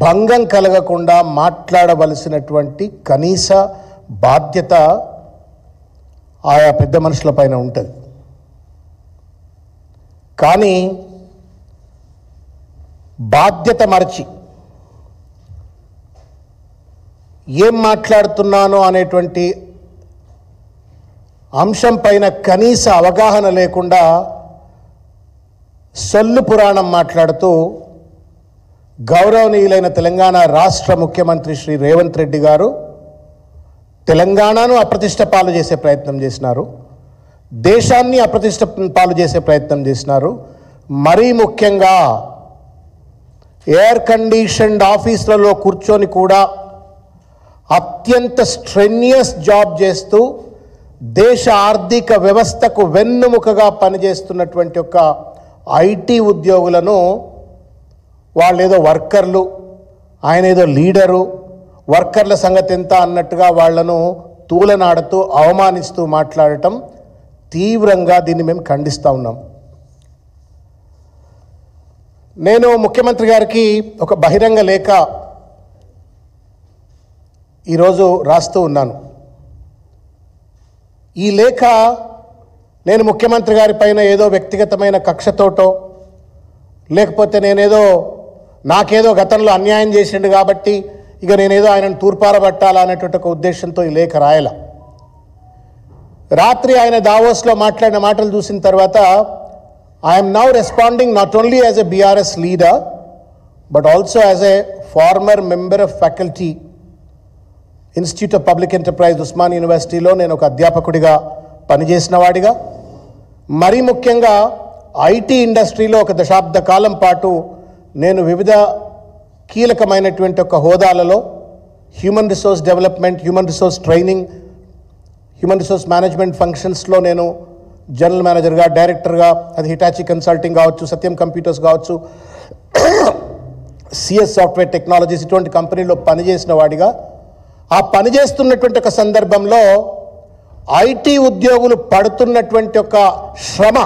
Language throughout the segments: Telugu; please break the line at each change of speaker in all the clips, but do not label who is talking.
భంగం కలగకుండా మాట్లాడవలసినటువంటి కనీస బాధ్యత ఆయా పెద్ద మనుషుల పైన ఉంటుంది. కానీ బాధ్యత మరచి ఏం మాట్లాడుతున్నానో అనేటువంటి అంశం పైన కనీస అవగాహన లేకుండా సొల్లు పురాణం మాట్లాడుతూ గౌరవనీయులైన తెలంగాణ రాష్ట్ర ముఖ్యమంత్రి శ్రీ రేవంత్ రెడ్డి గారు తెలంగాణను అప్రతిష్ట పాలు చేసే ప్రయత్నం చేసినారు, దేశాన్ని అప్రతిష్ట పాలు చేసే ప్రయత్నం చేసినారు. మరీ ముఖ్యంగా ఎయిర్ కండిషన్డ్ ఆఫీసులలో కూర్చొని కూడా అత్యంత స్ట్రెన్యూయస్ జాబ్ చేస్తూ దేశ ఆర్థిక వ్యవస్థకు వెన్నుముకగా పనిచేస్తున్నటువంటి ఒక ఐటీ ఉద్యోగులను వాళ్ళేదో వర్కర్లు, ఆయన ఏదో లీడరు, వర్కర్ల సంగతి ఎంత అన్నట్టుగా వాళ్లను తూలనాడుతూ అవమానిస్తూ మాట్లాడటం తీవ్రంగా దీన్ని మేము ఖండిస్తూ ఉన్నాం. నేను ముఖ్యమంత్రి గారికి ఒక బహిరంగ లేఖ ఈరోజు రాస్తూ ఉన్నాను. ఈ లేఖ నేను ముఖ్యమంత్రి గారి పైన ఏదో వ్యక్తిగతమైన కక్షతోటో లేకపోతే నాకేదో గతంలో అన్యాయం చేసిండు కాబట్టి ఇక నేనేదో ఆయనను తూర్పారబట్టాలా అనేటువంటి ఒక ఉద్దేశంతో ఈ లేఖ రాయాల. రాత్రి ఆయన దావోస్లో మాట్లాడిన మాటలు చూసిన తర్వాత I'm now responding not only as a BRS leader but also as a former member of faculty institute of public enterprise Osman యూనివర్సిటీలో నేను ఒక అధ్యాపకుడిగా పనిచేసిన వాడిగా, మరీ ముఖ్యంగా ఐటీ ఇండస్ట్రీలో ఒక దశాబ్ద కాలం పాటు నేను వివిధ కీలకమైనటువంటి ఒక హోదాలలో human resource development, human resource training, human resource management ఫంక్షన్స్లో నేను జనరల్ మేనేజర్గా, డైరెక్టర్గా, అది హిటాచి కన్సల్టింగ్ కావచ్చు, సత్యం కంప్యూటర్స్ కావచ్చు, సిఎస్ సాఫ్ట్వేర్ టెక్నాలజీస్, ఇటువంటి కంపెనీలో పనిచేసిన వాడిగా, ఆ పనిచేస్తున్నటువంటి ఒక సందర్భంలో ఐటీ ఉద్యోగులు పడుతున్నటువంటి ఒక శ్రమ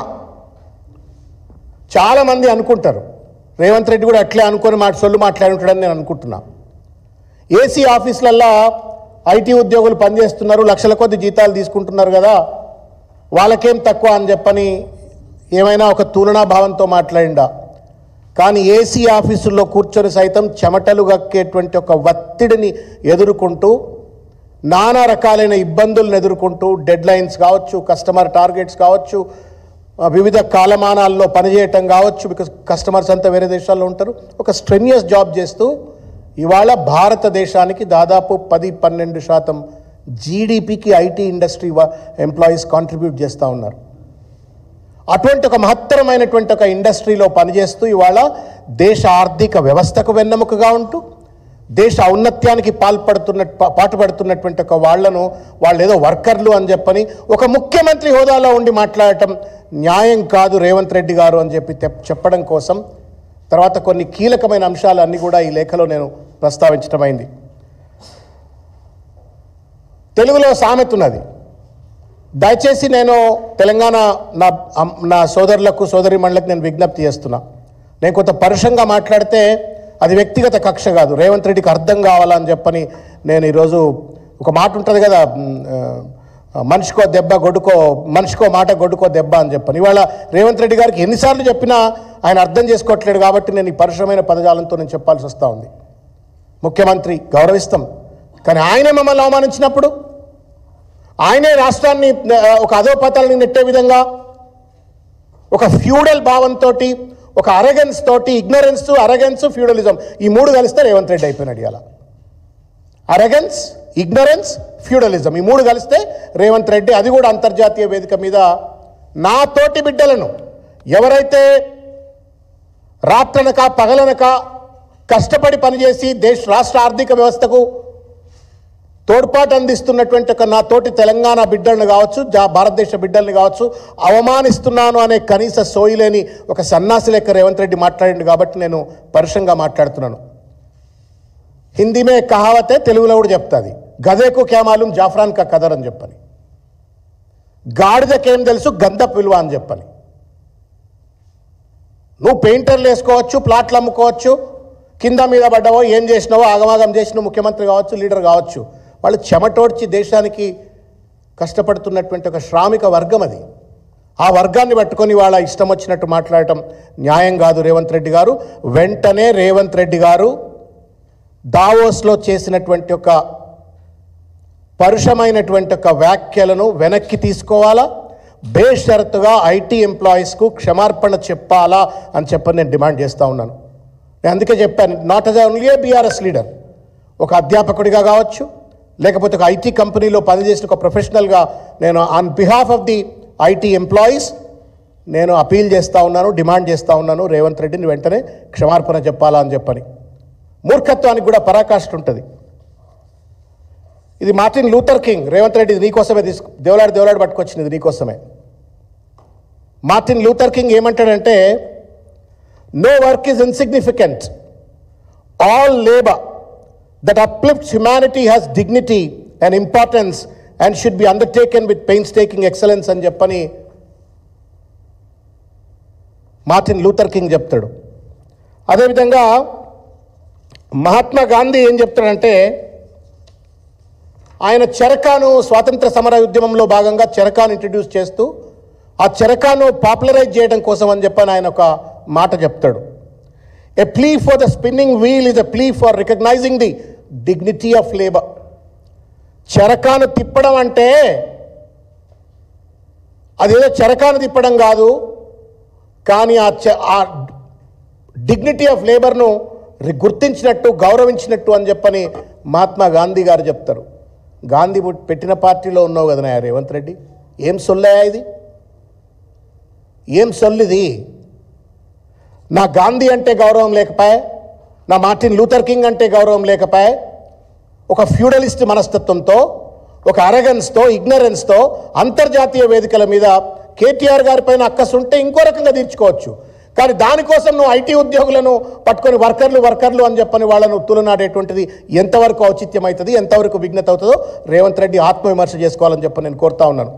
చాలామంది అనుకుంటారు. రేవంత్ రెడ్డి కూడా అట్లే అనుకొని సొల్లు మాట్లాడి ఉంటాడని నేను అనుకుంటున్నా. ఏసీ ఆఫీసులల్లో ఐటీ ఉద్యోగులు పనిచేస్తున్నారు, లక్షల కొద్ది జీతాలు తీసుకుంటున్నారు కదా, వాళ్ళకేం తక్కువ అని చెప్పని ఏమైనా ఒక తులనా భావంతో మాట్లాడిండా. కానీ ఏసీ ఆఫీసుల్లో కూర్చొని సైతం చెమటలు గక్కేటువంటి ఒక ఒత్తిడిని ఎదుర్కొంటూ, నానా రకాలైన ఇబ్బందులను ఎదుర్కొంటూ, డెడ్ లైన్స్ కావచ్చు, కస్టమర్ టార్గెట్స్ కావచ్చు, వివిధ కాలమానాల్లో పనిచేయటం కావచ్చు, బికాస్ కస్టమర్స్ అంతా వేరే దేశాల్లో ఉంటారు, ఒక స్ట్రెన్యూయస్ జాబ్ చేస్తూ ఇవాళ భారతదేశానికి దాదాపు 10-12% జీడిపికి ఐటీ ఇండస్ట్రీ ఎంప్లాయీస్ కాంట్రిబ్యూట్ చేస్తూ ఉన్నారు. అటువంటి ఒక మహత్తరమైనటువంటి ఒక ఇండస్ట్రీలో పనిచేస్తూ ఇవాళ దేశ ఆర్థిక వ్యవస్థకు వెన్నెముకగా ఉంటూ దేశ ఔన్నత్యానికి పాటుపడుతున్నటువంటి ఒక వాళ్ళు ఏదో వర్కర్లు అని చెప్పని ఒక ముఖ్యమంత్రి హోదాలో ఉండి మాట్లాడటం న్యాయం కాదు రేవంత్ రెడ్డి గారు అని చెప్పడం కోసం తర్వాత కొన్ని కీలకమైన అంశాలు అన్నీ కూడా ఈ లేఖలో నేను ప్రస్తావించడం అయింది. తెలుగులో సామెత ఉన్నది, దయచేసి నేను తెలంగాణ నా సోదరులకు సోదరీమణులకు నేను విజ్ఞప్తి చేస్తున్నా, నేను కొంత పరుషంగా మాట్లాడితే అది వ్యక్తిగత కక్ష కాదు, రేవంత్ రెడ్డికి అర్థం కావాలని చెప్పని నేను ఈరోజు ఒక మాట ఉంటుంది కదా, మనిషికో దెబ్బ గొడ్డుకో, మనిషికో మాట గొడ్డుకో దెబ్బ అని చెప్పని. ఇవాళ రేవంత్ రెడ్డి గారికి ఎన్నిసార్లు చెప్పినా ఆయన అర్థం చేసుకోవట్లేడు కాబట్టి నేను ఈ పరుషమైన పదజాలంతో నేను చెప్పాల్సి వస్తూ ఉంది. ముఖ్యమంత్రి గౌరవిస్తాం, కానీ ఆయనే మమ్మల్ని అవమానించినప్పుడు, ఆయనే రాష్ట్రాన్ని ఒక అధోపతాలని నెట్టే విధంగా ఒక ఫ్యూడల్ భావంతో, ఒక అరగెన్స్ తోటి, అరగెన్స్ ఫ్యూడలిజం ఈ మూడు కలిస్తే రేవంత్ రెడ్డి అయిపోయినాడు. ఇలా అరగెన్స్, ఇగ్నరెన్స్, ఫ్యూడలిజం ఈ మూడు కలిస్తే రేవంత్ రెడ్డి, అది కూడా అంతర్జాతీయ వేదిక మీద నా తోటి బిడ్డలను ఎవరైతే రాత్రనక పగలనక కష్టపడి పనిచేసి రాష్ట్ర ఆర్థిక వ్యవస్థకు తోడ్పాటు అందిస్తున్నటువంటి ఒక నా తోటి తెలంగాణ బిడ్డలను కావచ్చు, భారతదేశ బిడ్డల్ని కావచ్చు అవమానిస్తున్నాను అనే కనీస సోయిలేని ఒక సన్నాసి లెక్క రేవంత్ రెడ్డి మాట్లాడిండు కాబట్టి నేను పరుషంగా మాట్లాడుతున్నాను. హిందీమే కహావతే, తెలుగులో కూడా చెప్తుంది, గదేకు క్యా మాలూమ్ జాఫ్రాన్ కా కదర్ అని చెప్పని, గాడిదకేం తెలుసు గంధపు విలువ అని చెప్పని. నువ్వు పెయింటర్లు వేసుకోవచ్చు, ప్లాట్లు అమ్ముకోవచ్చు, కింద మీద పడ్డావో ఏం చేసినావో ఆగమాగం చేసిన ముఖ్యమంత్రి కావచ్చు, లీడర్ కావచ్చు, వాళ్ళు చెమటోడ్చి దేశానికి కష్టపడుతున్నటువంటి ఒక శ్రామిక వర్గం అది. ఆ వర్గాన్ని పట్టుకొని వాళ్ళ ఇష్టం వచ్చినట్టు మాట్లాడటం న్యాయం కాదు. రేవంత్ రెడ్డి గారు వెంటనే రేవంత్ రెడ్డి గారు దావోస్లో చేసినటువంటి ఒక పరుషమైనటువంటి ఒక వ్యాఖ్యలను వెనక్కి తీసుకోవాలా, బేషరతుగా ఐటీ ఎంప్లాయీస్కు క్షమార్పణ చెప్పాలా అని చెప్పని నేను డిమాండ్ చేస్తూ ఉన్నాను. నేను అందుకే చెప్పాను, not as only A BRS leader, ఒక అధ్యాపకుడిగా కావచ్చు, లేకపోతే ఒక ఐటీ కంపెనీలో పనిచేసిన ఒక ప్రొఫెషనల్గా నేను on behalf of the IT employees నేను అపీల్ చేస్తూ ఉన్నాను, డిమాండ్ చేస్తూ ఉన్నాను, రేవంత్ రెడ్డిని వెంటనే క్షమార్పణ చెప్పాలా అని చెప్పని. మూర్ఖత్వానికి కూడా పరాకాష్ఠ ఉంటుంది. ఇది Martin Luther King, Revanth Reddy ఇది నీకోసమే దేవులాడు పట్టుకొచ్చింది, ఇది నీకోసమే. మార్టిన్ లూథర్ కింగ్ ఏమంటాడంటే, no work is insignificant, all labour that uplifts humanity has dignity and importance and should be undertaken with painstaking excellence అని చెప్పని మార్టిన్ లూథర్ కింగ్ చెప్తాడు. అదేవిధంగా మహాత్మా గాంధీ ఏం చెప్తాడంటే, ఆయన చెరకాను స్వాతంత్ర సమర ఉద్యమంలో భాగంగా చెరకాను ఇంట్రడ్యూస్ చేస్తూ ఆ చెరకాను పాపులరైజ్ చేయడం కోసం అని చెప్పని ఆయన ఒక మాట చెప్తాడు. A plea for the spinning wheel is a plea for recognizing the dignity of labor. చెరకాను తిప్పడం అంటే అదేదో చెరకాను తిప్పడం కాదు, కానీ ఆ డిగ్నిటీ ఆఫ్ లేబర్ను గుర్తించినట్టు, గౌరవించినట్టు అని చెప్పని మహాత్మా గాంధీ గారు చెప్తారు. గాంధీ పెట్టిన పార్టీలో ఉన్నావు కదా నా రేవంత్ రెడ్డి, ఏం సొల్లయా ఇది? ఏం సొల్లిది? నా గాంధీ అంటే గౌరవం లేకపోయా, నా మార్టిన్ లూథర్ కింగ్ అంటే గౌరవం లేకపోయా, ఒక ఫ్యూడలిస్ట్ మనస్తత్వంతో, ఒక అరగన్స్తో, ఇగ్నరెన్స్తో అంతర్జాతీయ వేదికల మీద కేటీఆర్ గారి పైన అక్కసు ఉంటే ఇంకో రకంగా తీర్చుకోవచ్చు. కానీ దానికోసం నువ్వు ఐటీ ఉద్యోగులను పట్టుకొని వర్కర్లు అని చెప్పని వాళ్ళను తులనాడేటువంటిది ఎంతవరకు ఔచిత్యం అవుతుంది, ఎంతవరకు విఘ్నత అవుతుందో రేవంత్ రెడ్డి ఆత్మవిమర్శ చేసుకోవాలని చెప్పి నేను కోరుతా ఉన్నాను.